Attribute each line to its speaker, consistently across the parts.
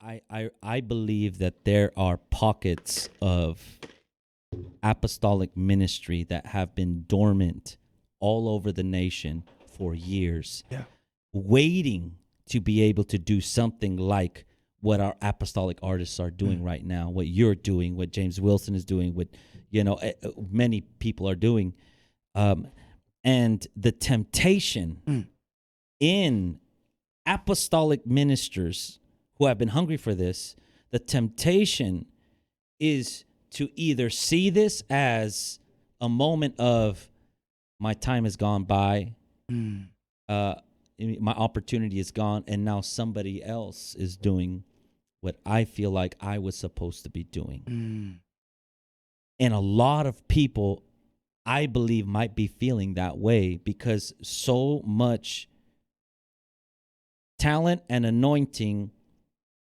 Speaker 1: I believe that there are pockets of apostolic ministry that have been dormant all over the nation for years, waiting to be able to do something like what our apostolic artists are doing right now, what you're doing, what James Wilson is doing, what many people are doing, and the temptation in apostolic ministers who have been hungry for this, the temptation is to either see this as a moment of my time has gone by, my opportunity is gone, and now somebody else is doing what I feel like I was supposed to be doing. And a lot of people, I believe, might be feeling that way because so much talent and anointing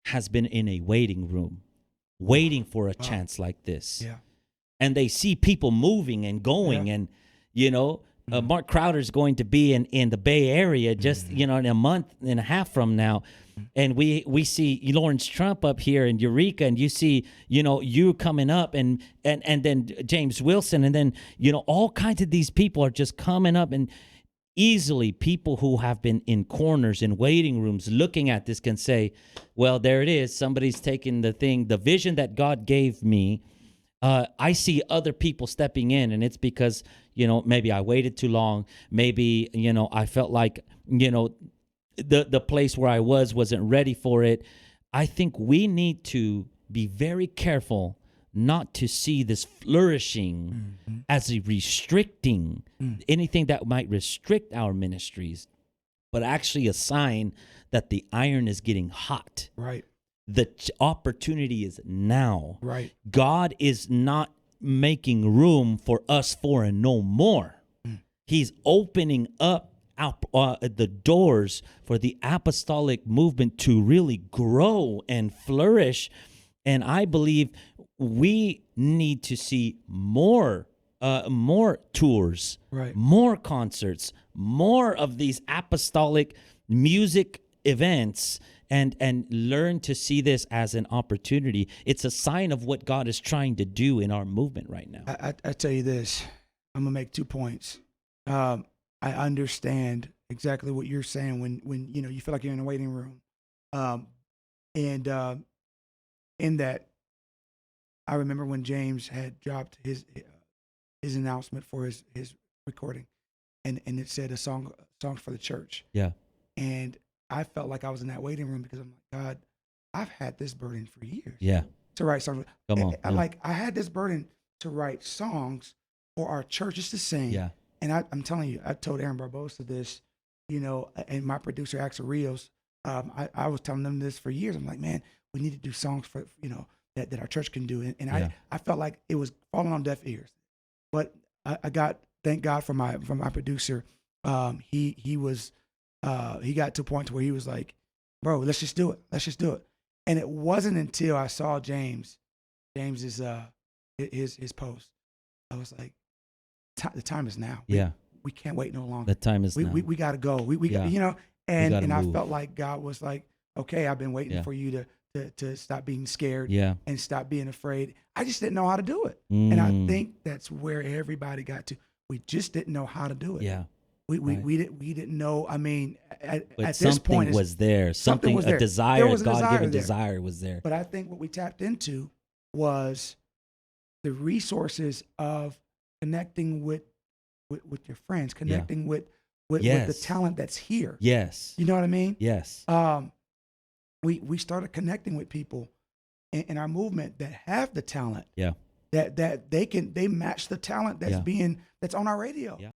Speaker 1: has been in a waiting room, waiting for a chance like this. And they see people moving and going, and Mark Crowder's going to be in the Bay Area just in a month and a half from now, and we see Lawrence Trump up here in Eureka, and you see you coming up, and then James Wilson, and then all kinds of these people are just coming up, and easily people who have been in corners in waiting rooms looking at this can say, well, there it is, somebody's taking the vision that God gave me. I see other people stepping in, and it's because, maybe I waited too long. Maybe, I felt like, the place where I wasn't ready for it. I think we need to be very careful not to see this flourishing as a restricting, anything that might restrict our ministries, but actually a sign that the iron is getting hot.
Speaker 2: Right.
Speaker 1: The opportunity is now.
Speaker 2: Right.
Speaker 1: God is not making room for us for and no more. He's opening up the doors for the apostolic movement to really grow and flourish. And I believe we need to see more tours, more concerts, more of these apostolic music events, and learn to see this as an opportunity. It's a sign of what God is trying to do in our movement right now.
Speaker 2: I tell you this, I'm gonna make 2 points. I understand exactly what you're saying when you feel like you're in a waiting room, and in that, I remember when James had dropped his announcement for his recording, and it said songs for the church.
Speaker 1: Yeah,
Speaker 2: and I felt like I was in that waiting room because I'm like, God, I've had this burden for years.
Speaker 1: Yeah.
Speaker 2: To write songs.
Speaker 1: Come on.
Speaker 2: I had this burden to write songs for our churches to sing.
Speaker 1: Yeah.
Speaker 2: And I'm telling you, I told Aaron Barbosa this, and my producer, Axel Rios, I was telling them this for years. I'm like, man, we need to do songs for, that our church can do. And I felt like it was falling on deaf ears. But thank God for my producer. He got to a point where he was like, bro, let's just do it. And it wasn't until I saw James's his post, I was like, the time is now. We can't wait no longer.
Speaker 1: The time is now.
Speaker 2: We got to go. We got, and I felt like God was like, okay, I've been waiting for you to stop being scared and stop being afraid. I just didn't know how to do it. And I think that's where everybody got to. We just didn't know how to do it.
Speaker 1: Yeah.
Speaker 2: We didn't know. I mean, at this
Speaker 1: something
Speaker 2: point,
Speaker 1: was there. Something was there. A desire, a God-given desire was there.
Speaker 2: But I think what we tapped into was the resources of connecting with your friends, connecting with the talent that's here.
Speaker 1: Yes.
Speaker 2: You know what I mean?
Speaker 1: Yes.
Speaker 2: We started connecting with people in our movement that have the talent.
Speaker 1: Yeah.
Speaker 2: That they match the talent that's on our radio.
Speaker 1: Yeah.